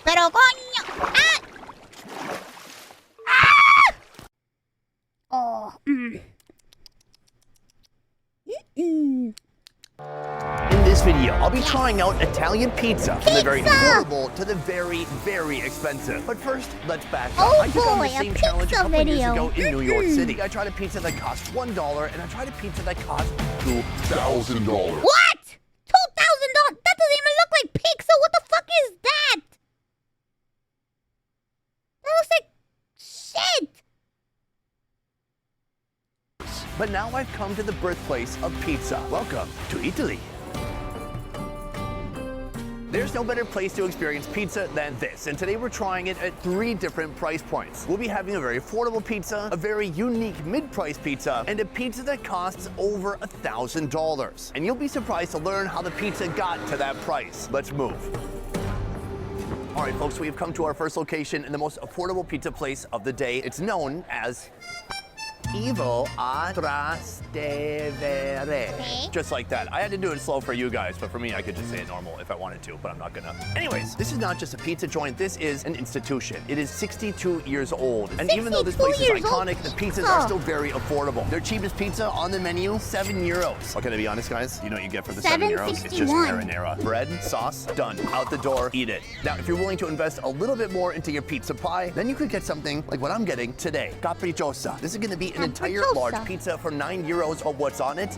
Pero coño. Ah! Ah! Oh. In this video, I'll be trying out Italian pizza from the very affordable to the very, very expensive. But first, let's back up. Oh I took on the boy, same a challenge a pizza couple years video. ago in New York City. I tried a pizza that cost $1 and I tried a pizza that cost $2,000. What? $2,000? That doesn't even look like pizza. What the fuck is that? That looks like shit. But now I've come to the birthplace of pizza. Welcome to Italy. There's no better place to experience pizza than this, and today we're trying it at 3 different price points. We'll be having a very affordable pizza, a very unique mid-price pizza, and a pizza that costs over $1,000. And you'll be surprised to learn how the pizza got to that price. Let's move. All right, folks, we have come to our first location in the most affordable pizza place of the day. It's known as Evo a Trastevere. Okay. Just like that. I had to do it slow for you guys, but for me, I could just say it normal if I wanted to, but I'm not gonna. Anyways, this is not just a pizza joint, this is an institution. It is 62 years old. And even though this place is iconic, the pizzas are still very affordable. Their cheapest pizza on the menu, €7. Okay, to be honest, guys, you know what you get for the €7? It's just marinara. Bread, sauce, done. Out the door, eat it. Now, if you're willing to invest a little bit more into your pizza pie, then you could get something like what I'm getting today. Capricciosa. This is gonna be an entire large pizza for €9, but what's on it?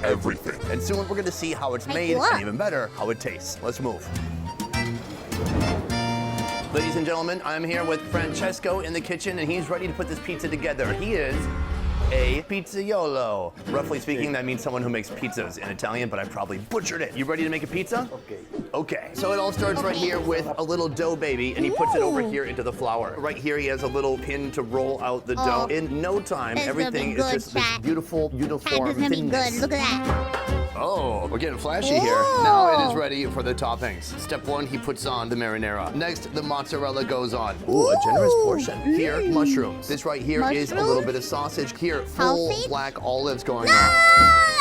Everything. And soon we're gonna see how it's made, and even better, how it tastes. Let's move. Ladies and gentlemen, I'm here with Francesco in the kitchen, and he's ready to put this pizza together. He is a pizzaiolo. Roughly speaking, that means someone who makes pizzas in Italian, but I probably butchered it. You ready to make a pizza? Okay. Okay. So it all starts right here with a little dough baby, and he puts it over here into the flour. Right here, he has a little pin to roll out the dough. In no time, everything is just this beautiful, uniform thinness. Look at that. Oh, we're getting flashy here. Now it is ready for the toppings. Step 1, he puts on the marinara. Next, the mozzarella goes on. Ooh, a generous portion. Here, mushrooms. This right here is a little bit of sausage. Here, full black olives going on.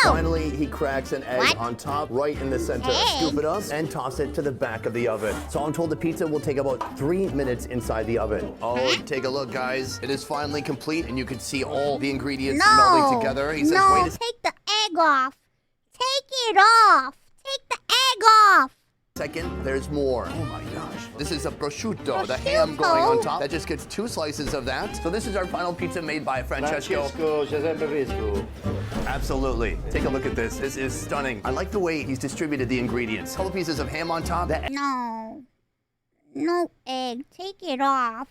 Finally, he cracks an egg on top, right in the center. Scoop it up and toss it to the back of the oven. So I'm told the pizza will take about 3 minutes inside the oven. Oh, take a look, guys. It is finally complete, and you can see all the ingredients melding together. He says, wait a take the egg off. Take it off. Take the egg off. second, there's more. Oh my gosh. This is a prosciutto, the ham going on top. That just gets 2 slices of that. So this is our final pizza made by Francesco. Absolutely. Take a look at this. This is stunning. I like the way he's distributed the ingredients. Couple pieces of ham on top. No. No egg. Take it off.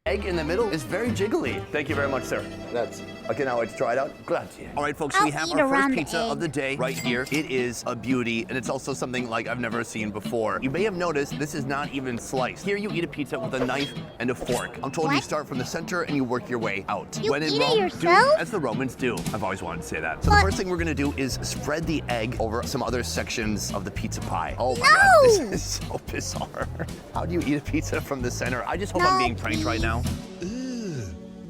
Egg in the middle is very jiggly. Thank you very much, sir. Grazie. Okay, now it's dried out. Grazie. All right, folks, we have our first pizza of the day right here. It is a beauty, and it's also something like I've never seen before. You may have noticed this is not even sliced. Here you eat a pizza with a knife and a fork. I'm told you start from the center and you work your way out. You eat Rome, it yourself? do as the Romans do. I've always wanted to say that. So the first thing we're gonna do is spread the egg over some other sections of the pizza pie. Oh my God, this is so bizarre. How do you eat a pizza from the center? I just hope I'm being pranked right now.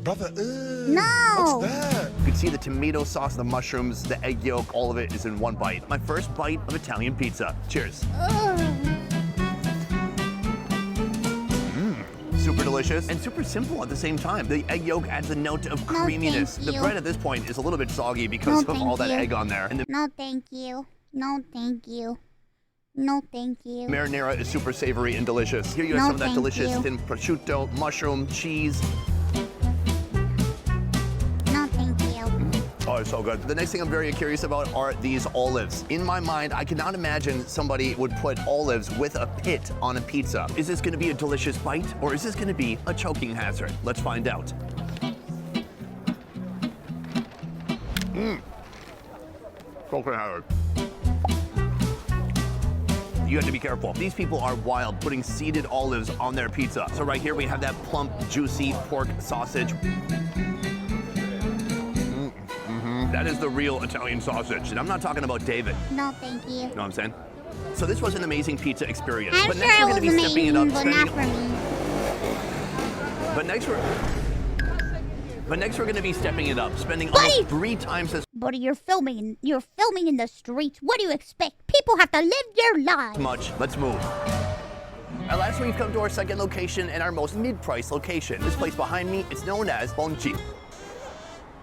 Brother, No. what's that? You can see the tomato sauce, the mushrooms, the egg yolk, all of it is in one bite. My first bite of Italian pizza. Cheers. Super delicious and super simple at the same time. The egg yolk adds a note of creaminess. The bread at this point is a little bit soggy because of all that egg on there. And No, thank you. No, thank you. No, thank you. marinara is super savory and delicious. Here you have some of that delicious thin prosciutto, mushroom, cheese. Oh, it's so good. The next thing I'm very curious about are these olives. In my mind, I cannot imagine somebody would put olives with a pit on a pizza. Is this gonna be a delicious bite, or is this gonna be a choking hazard? Let's find out. Choking hazard. You have to be careful. These people are wild, putting seeded olives on their pizza. So right here we have that plump, juicy pork sausage. That is the real Italian sausage. And I'm not talking about David. No, thank you. You know what I'm saying? So this was an amazing pizza experience. I'm but sure next it we're going to was be stepping it up. amazing, but not for me. But next we're going to be stepping it up, spending almost 3 times as buddy. You're filming in the streets. What do you expect? People have to live their lives. Much. Let's move. At last, we've come to our second location and our most mid-price location. This place behind me is known as Bonchi.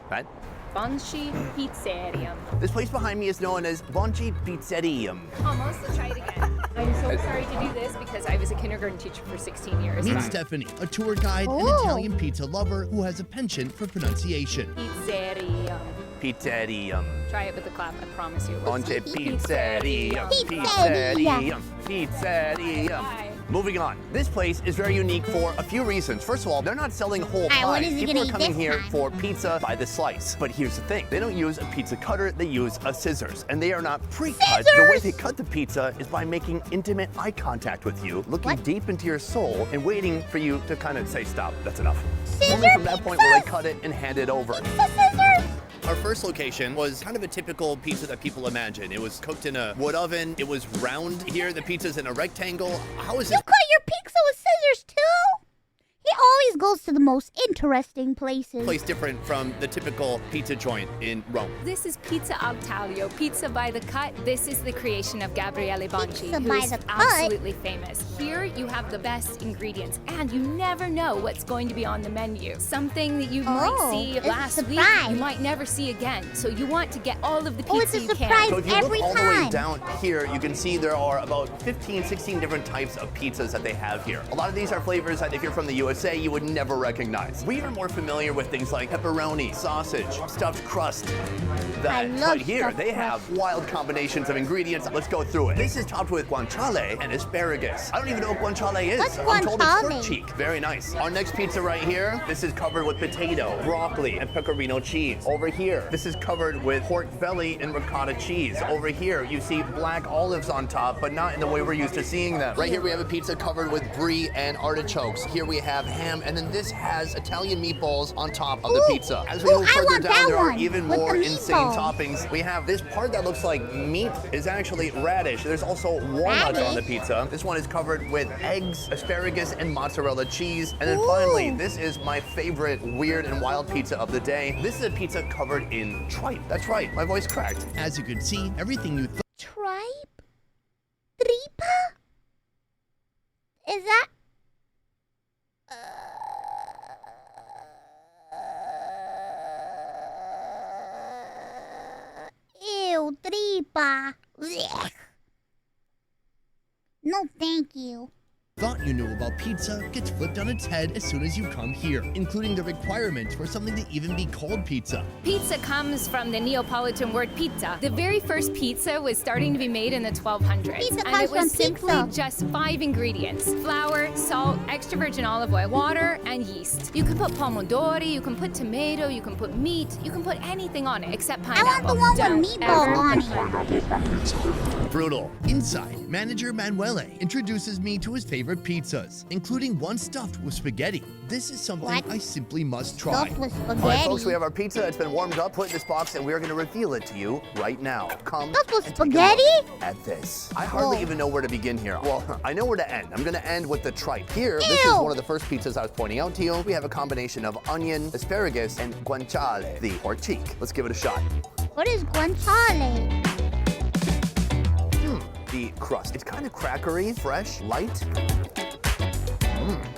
Right? Bonchi Pizzerium. This place behind me is known as Bonchi Pizzerium. Almost, let's try it again. I'm so sorry to do this because I was a kindergarten teacher for 16 years. Meet Stephanie, a tour guide and Italian pizza lover who has a penchant for pronunciation. Pizzerium. Pizzerium. Try it with the clap, I promise you. Bonchi Pizzerium. Pizzerium. Pizzerium. Hi. Moving on. This place is very unique for a few reasons. First of all, they're not selling whole Alright, what pies. is he People gonna are eat coming this here time? for pizza by the slice. But here's the thing. They don't use a pizza cutter, they use a scissors. And they are not pre-cut. The way they cut the pizza is by making intimate eye contact with you, looking deep into your soul, and waiting for you to kind of say, stop, that's enough. Only from that point will they cut it and hand it over. Our first location was kind of a typical pizza that people imagine. It was cooked in a wood oven. It was round. Here, the pizza's in a rectangle. How is You it? cut your pizza with scissors too? He always goes to the most interesting places. Place different from the typical pizza joint in Rome. This is Pizza al Taglio, pizza by the cut. This is the creation of Gabriele Bonci, Pizza by who's the cut? absolutely famous. Here you have the best ingredients, and you never know what's going to be on the menu. Something that you might see it's a last week, surprise. you might never see again. So you want to get all of the pizza Oh, it's a you surprise. So if you look Every all the way time. down here, you can see there are about 15, 16 different types of pizzas that they have here. A lot of these are flavors that if you're from the USA, you would never recognize. We are more familiar with things like pepperoni, sausage, stuffed crust. I love But here, stuffed they crust. have wild combinations of ingredients. Let's go through it. This is topped with guanciale and asparagus. I don't even know what guanciale is. What's I'm told it's guanciale? fruit cheek. Very nice. Our next pizza right here, this is covered with potato, broccoli, and pecorino cheese. Over here, this is covered with pork belly and ricotta cheese. Over here, you see black olives on top, but not in the way we're used to seeing them. Right here, we have a pizza covered with brie and artichokes. Here we have ham, and then this has Italian meatballs on top of the pizza. As we Ooh, move I further want down, that there are one even with more the insane meatballs. toppings. We have this part that looks like meat is actually radish. There's also walnuts on the pizza. This one is covered with eggs, asparagus, and mozzarella cheese. And then finally, this is my favorite weird and wild pizza of the day. This is a pizza covered in tripe. That's right, my voice cracked. As you can see, everything you thought Tripe? Tripa? Is that? Ew, tripa. Blech. No, thank you. you knew about pizza gets flipped on its head as soon as you come here, including the requirement for something to even be called pizza. Pizza comes from the Neapolitan word pizza. The very first pizza was starting to be made in the 1200s. Pizza and it comes was from simply pizza. just 5 ingredients: flour, salt, extra virgin olive oil, water, and yeast. You can put pomodori, you can put tomato, you can put meat, you can put anything on it except I pineapple. want the one with Don't meatball ever on it. Brutal. Inside, manager Manuele introduces me to his favorite pizzas, including one stuffed with spaghetti. This is something What? I simply must try. Stuffed with All right, folks, we spaghetti. have our pizza. It's been warmed up, put in this box, and we're going to reveal it to you right now. Come Stuffed with and take a spaghetti? look at this. I hardly Whoa. even know where to begin here. Well, I know where to end. I'm going to end with the tripe. Here, this is Ew. one of the first pizzas I was pointing out to you. We have a combination of onion, asparagus, and guanciale, the pork cheek. Let's give it a shot. What is guanciale? The crust. It's kind of crackery, fresh, light.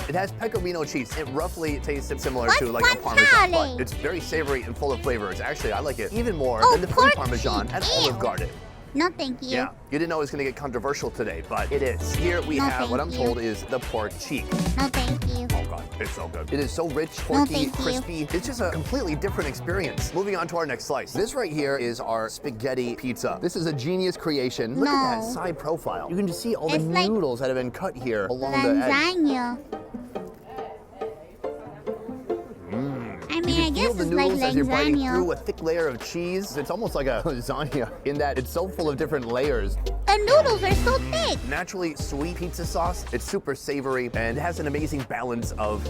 It has pecorino cheese. It roughly tastes similar What's to like a Parmesan, guanciale? but it's very savory and full of flavors. Actually, I like it even more Oh, than the free pork Parmesan cheek. and Ew. Olive Garden. No, thank you. Yeah, you didn't know it was going to get controversial today, but it is. Here we No, have what I'm thank you. told is the pork cheek. No, thank you. Oh God, it's so good. It is so rich, porky, thank you. crispy. It's just a completely different experience. Moving on to our next slice. This right here is our spaghetti pizza. This is a genius creation. Look at that No. side profile. You can just see all the It's like noodles that have been cut here along the edge. Lasagna. I mean, I You guess feel the it's like noodles as you're biting lasagna. through a thick layer of cheese. It's almost like a lasagna in that it's so full of different layers. The noodles are so thick. Naturally sweet pizza sauce. It's super savory and it has an amazing balance of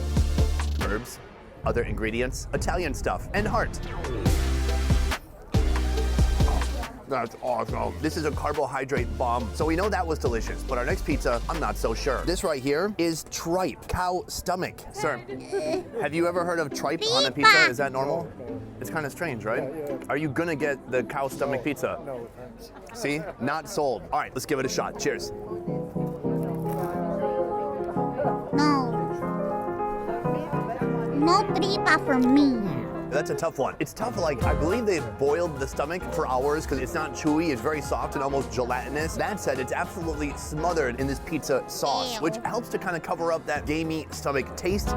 herbs, other ingredients, Italian stuff, and heart. That's awesome. This is a carbohydrate bomb. So we know that was delicious, but our next pizza, I'm not so sure. This right here is tripe, cow stomach. Sir, have you ever heard of tripe on a pizza? Is that normal? It's kind of strange, right? Are you gonna get the cow stomach pizza? No, thanks. See? Not sold. All right, let's give it a shot. Cheers. No tripa for me. That's a tough one. It's tough, like, I believe they boiled the stomach for hours because it's not chewy, it's very soft and almost gelatinous. That said, it's absolutely smothered in this pizza sauce, which helps to kind of cover up that gamey stomach taste.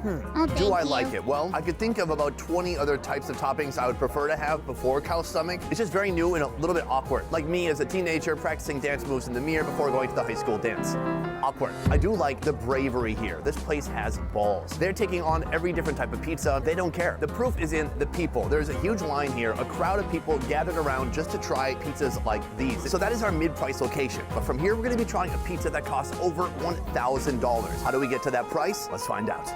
Oh, Do I like it? Well, I could think of about 20 other types of toppings I would prefer to have before cow stomach. It's just very new and a little bit awkward. Like me as a teenager practicing dance moves in the mirror before going to the high school dance. Awkward. I do like the bravery here. This place has balls. They're taking on every different type of pizza. They don't care. The proof is in the people. There's a huge line here, a crowd of people gathered around just to try pizzas like these. So that is our mid-price location. But from here, we're gonna be trying a pizza that costs over $1,000. How do we get to that price? Let's find out.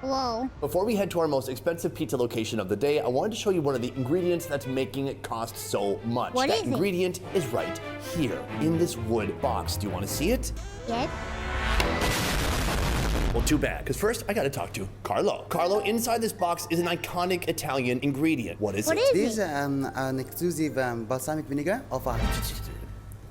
Whoa. Before we head to our most expensive pizza location of the day, I wanted to show you one of the ingredients that's making it cost so much. What that is it? ingredient is right here in this wood box. Do you want to see it? Yes. Well, too bad, because first I gotta talk to Carlo. Carlo, inside this box is an iconic Italian ingredient. What is What it? is This is it? an exclusive balsamic vinegar of a...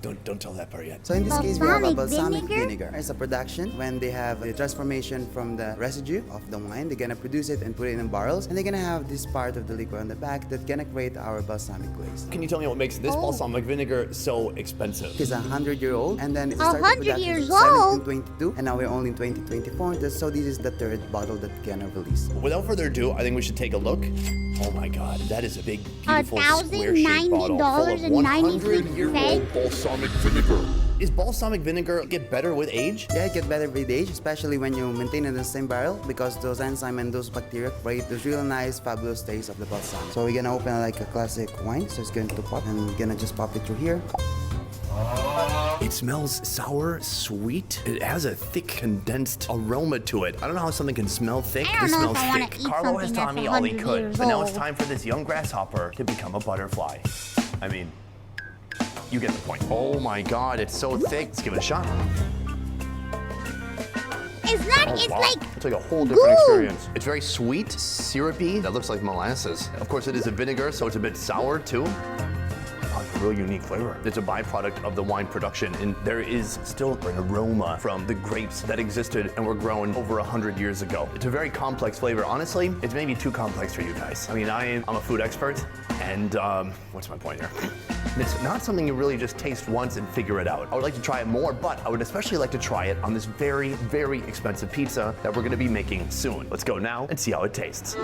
Don't tell that part yet. So in this case, we have a Balsamic balsamic vinegar? vinegar. It's a production. When they have a transformation from the residue of the wine, they're gonna produce it and put it in barrels, and they're gonna have this part of the liquid on the back that's gonna create our balsamic glaze. Can you tell me what makes this balsamic vinegar so expensive? It's 100-year-old, and then it started 100 production in years old? 1722, and now we're only in 2024. So this is the third bottle that gonna release. Without further ado, I think we should take a look. Oh my God, that is a big, beautiful $1,090 square-shaped bottle full of and 100-year-old balsamic vinegar. Is balsamic vinegar get better with age? Yeah, it gets better with age, especially when you maintain it in the same barrel, because those enzymes and those bacteria create this really nice, fabulous taste of the balsamic. So we're gonna open like a classic wine, so it's going to pop, and we're gonna just pop it through here. It smells sour, sweet. It has a thick, condensed aroma to it. I don't know how something can smell thick. I don't This know if smells I wanna thick. eat Carlo has something taught me that's all he 100 could, years but now it's old. time for this young grasshopper to become a butterfly. I mean, you get the point. Oh my God, it's so thick. Let's give it a shot. It's not, it's Wow. like It's like a whole different goo. experience. It's very sweet, syrupy. That looks like molasses. Of course, it is a vinegar, so it's a bit sour too. Oh, it's a real unique flavor. It's a byproduct of the wine production, and there is still an aroma from the grapes that existed and were grown over 100 years ago. It's a very complex flavor. Honestly, it's maybe too complex for you guys. I mean, I'm a food expert, and what's my point here? It's not something you really just taste once and figure it out. I would like to try it more, but I would especially like to try it on this very, very expensive pizza that we're gonna be making soon. Let's go now and see how it tastes.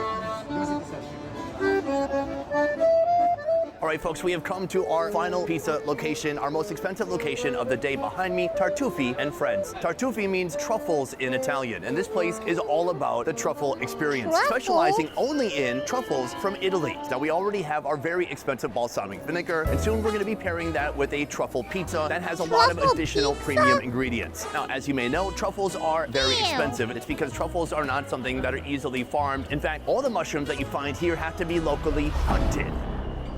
All right, folks, we have come to our final pizza location, our most expensive location of the day. Behind me, Tartufi and Friends. Tartufi means truffles in Italian, and this place is all about the truffle experience, Truffles? specializing only in truffles from Italy. Now, we already have our very expensive balsamic vinegar, and soon we're gonna be pairing that with a truffle pizza that has a lot of Truffle additional pizza? premium ingredients. Now, as you may know, truffles are very Ew. expensive, and it's because truffles are not something that are easily farmed. In fact, all the mushrooms that you find here have to be locally hunted.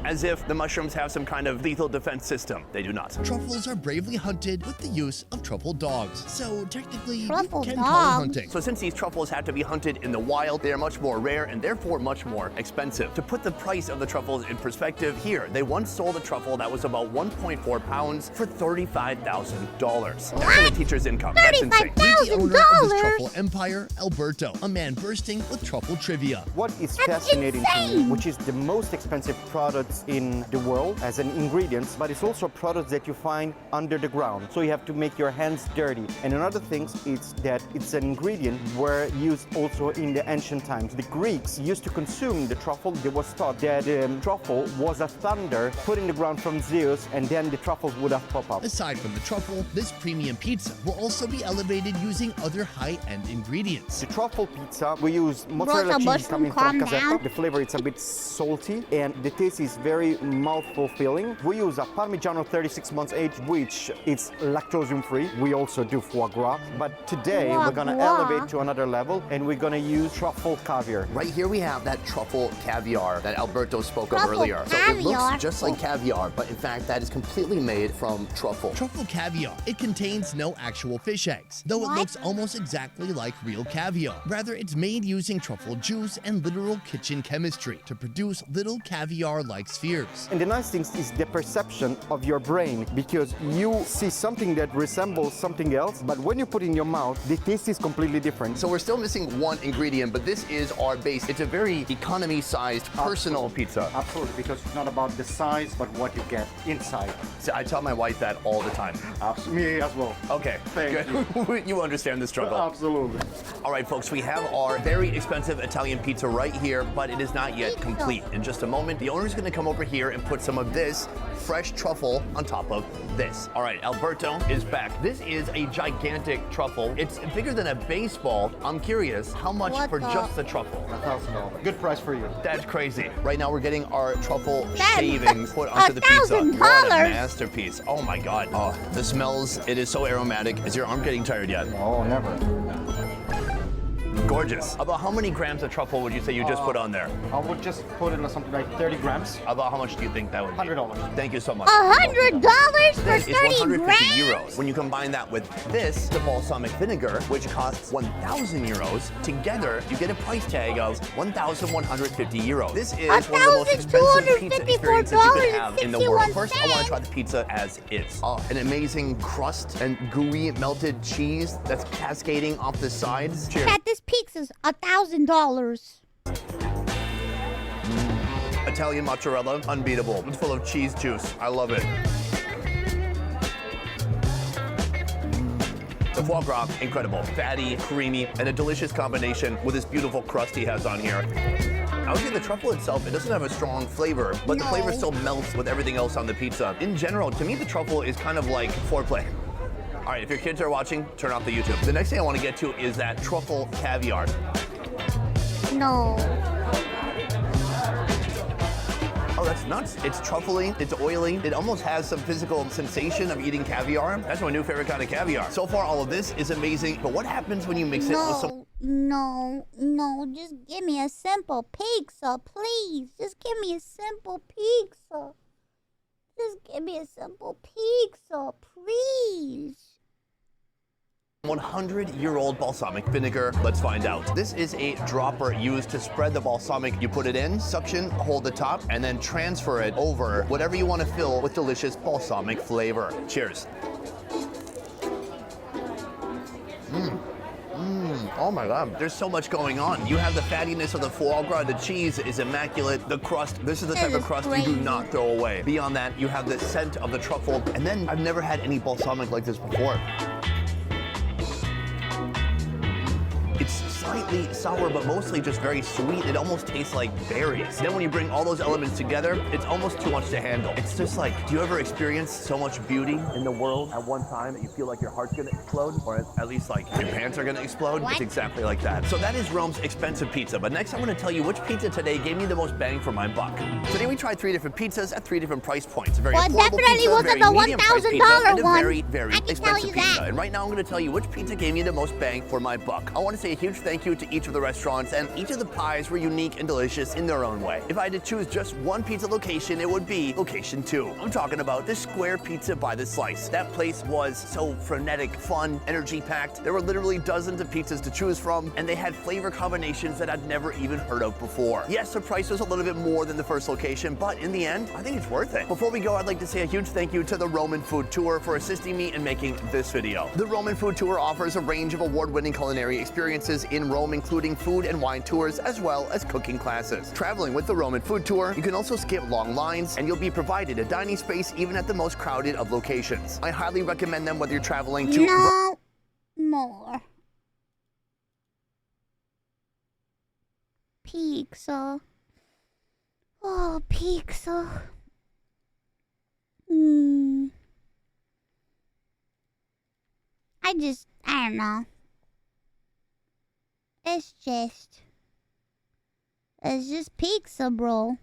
As if the mushrooms have some kind of lethal defense system. They do not. Truffles are bravely hunted with the use of truffle dogs. So technically, Truffle you can call it dogs? hunting. So since these truffles have to be hunted in the wild, they are much more rare and therefore much more expensive. To put the price of the truffles in perspective, here, they once sold a truffle that was about 1.4 pounds for $35,000. That's a teacher's income. That's insane. The owner of this $35,000? truffle empire, Alberto, a man bursting with truffle trivia. What is That's fascinating to me, insane. which is the most expensive products in the world as an ingredient, but it's also products that you find under the ground. So you have to make your hands dirty. And another thing is that it's an ingredient were used also in the ancient times. The Greeks used to consume the truffle. They was thought that truffle was a thunder put in the ground from Zeus, and then the truffles would have popped up. Aside from the truffle, this premium pizza will also be elevated using other high-end ingredients. The truffle pizza, we use mozzarella Rosa cheese mushroom, coming calm from Caserta. down. The flavor is a bit salty, and the taste is it's very mouthful filling. We use a Parmigiano 36 months age, which is lactose-free. We also do foie gras, but today we're gonna elevate to another level, and we're gonna use truffle caviar. Right here we have that truffle caviar that Alberto spoke of Truffle earlier. So it looks caviar? just like caviar, but in fact that is completely made from truffle. Truffle caviar. It contains no actual fish eggs, though it looks almost exactly like real caviar. Rather, it's made using truffle juice and literal kitchen chemistry to produce little caviar-like spheres. And the nice thing is the perception of your brain, because you see something that resembles something else, but when you put it in your mouth, the taste is completely different. So we're still missing one ingredient, but this is our base. It's a very economy-sized personal pizza. Absolutely, because it's not about the size, but what you get inside. So I tell my wife that all the time. Me as well. Okay, Thank good. You understand the struggle. Absolutely. All right, folks, we have our very expensive Italian pizza right here, but it is not yet complete. In just a moment, the owner's gonna come over here and put some of this fresh truffle on top of this. All right, Alberto is back. This is a gigantic truffle. It's bigger than a baseball. I'm curious, how much for just the truffle? $1,000. Good price for you. That's crazy. Right now, we're getting our truffle shavings put onto the pizza. $1,000. What a masterpiece. Oh my God. Oh, the smells, it is so aromatic. Is your arm getting tired yet? Oh, never. Gorgeous. About how many grams of truffle would you say you just put on there? I would just put in something like 30 grams. About how much do you think that would be? $100. Thank you so much. $100 for This 30 is 150 grams? euros. When you combine that with this, the balsamic vinegar, which costs 1,000 euros, together you get a price tag of 1,150 euros. This is one of the most expensive pizza experiences you could have in the world. First, I want to try the pizza as is. Oh, an amazing crust and gooey melted cheese that's cascading off the sides. Cheers. Chat, this pizza's $1,000. Italian mozzarella, unbeatable. It's full of cheese juice. I love it. The foie gras, incredible. Fatty, creamy, and a delicious combination with this beautiful crust he has on here. I would say the truffle itself, it doesn't have a strong flavor, but the flavor still melts with everything else on the pizza. In general, to me, the truffle is kind of like foreplay. All right, if your kids are watching, turn off the YouTube. The next thing I want to get to is that truffle caviar. No. Oh, that's nuts. It's truffly, it's oily. It almost has some physical sensation of eating caviar. That's my new favorite kind of caviar. So far, all of this is amazing, but what happens when you mix it with some... No, just give me a simple pizza, please. Just give me a simple pizza. Just give me a simple pizza, please. 100-year-old balsamic vinegar. Let's find out. This is a dropper used to spread the balsamic. You put it in, suction, hold the top, and then transfer it over whatever you want to fill with delicious balsamic flavor. Cheers. Oh my God, there's so much going on. You have the fattiness of the foie gras, the cheese is immaculate, the crust, this is the type of crust you do not throw away. Beyond that, you have the scent of the truffle, and then I've never had any balsamic like this before. It's slightly sour, but mostly just very sweet. It almost tastes like berries. Then when you bring all those elements together, it's almost too much to handle. It's just like, do you ever experience so much beauty in the world at one time that you feel like your heart's gonna explode? Or at least like your pants are gonna explode? What? It's exactly like that. So that is Rome's expensive pizza. But next I'm gonna tell you which pizza today gave me the most bang for my buck. Today we tried 3 different pizzas at 3 different price points. A very affordable definitely pizza, wasn't very the medium-priced pizza, $1,000 and a one. very, very I can tell expensive you pizza. that. And right now I'm gonna tell you which pizza gave me the most bang for my buck. I wanna say a huge thank you to each of the restaurants, and each of the pies were unique and delicious in their own way. If I had to choose just one pizza location, it would be location 2. I'm talking about the Square Pizza by the Slice. That place was so frenetic, fun, energy-packed. There were literally dozens of pizzas to choose from, and they had flavor combinations that I'd never even heard of before. Yes, the price was a little bit more than the first location, but in the end, I think it's worth it. Before we go, I'd like to say a huge thank you to the Roman Food Tour for assisting me in making this video. The Roman Food Tour offers a range of award-winning culinary experiences in Rome, including food and wine tours, as well as cooking classes. Traveling with the Roman Food Tour, you can also skip long lines, and you'll be provided a dining space even at the most crowded of locations. I highly recommend them whether you're traveling to... No more. Pizza. Oh, pizza. I don't know. It's just pizza, bro.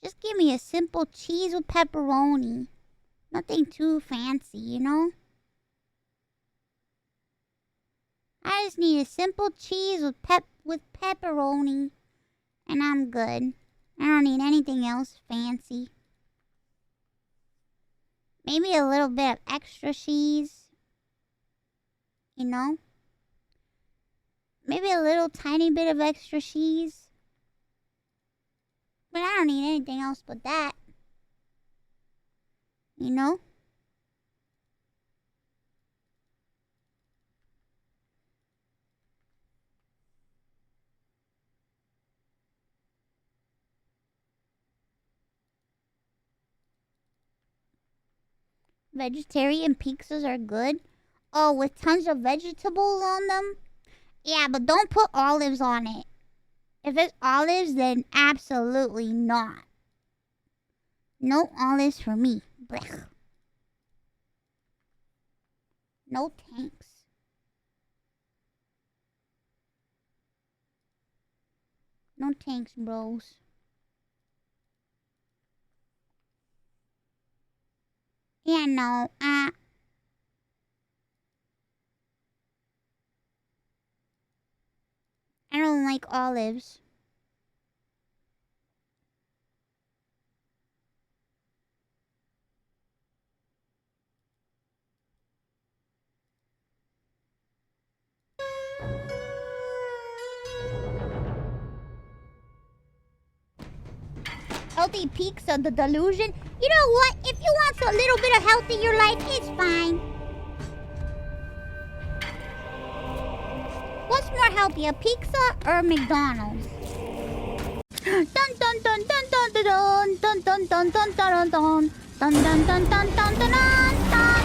Just give me a simple cheese with pepperoni. Nothing too fancy, you know? I just need a simple cheese with pepperoni. And I'm good. I don't need anything else fancy. Maybe a little bit of extra cheese. You know? Maybe a little tiny bit of extra cheese. But I don't need anything else but that. You know? Vegetarian pizzas are good. Oh, with tons of vegetables on them? Yeah, but don't put olives on it. If it's olives, then absolutely not. No olives for me. Blech. No thanks. No thanks, bros. Yeah, no, I don't like olives. Healthy pizza, the delusion. You know what? If you want a little bit of health in your life, it's fine. What's more healthy, a pizza or McDonald's? Dun dun dun dun dun dun dun dun dun dun dun dun dun dun dun dun dun dun dun dun.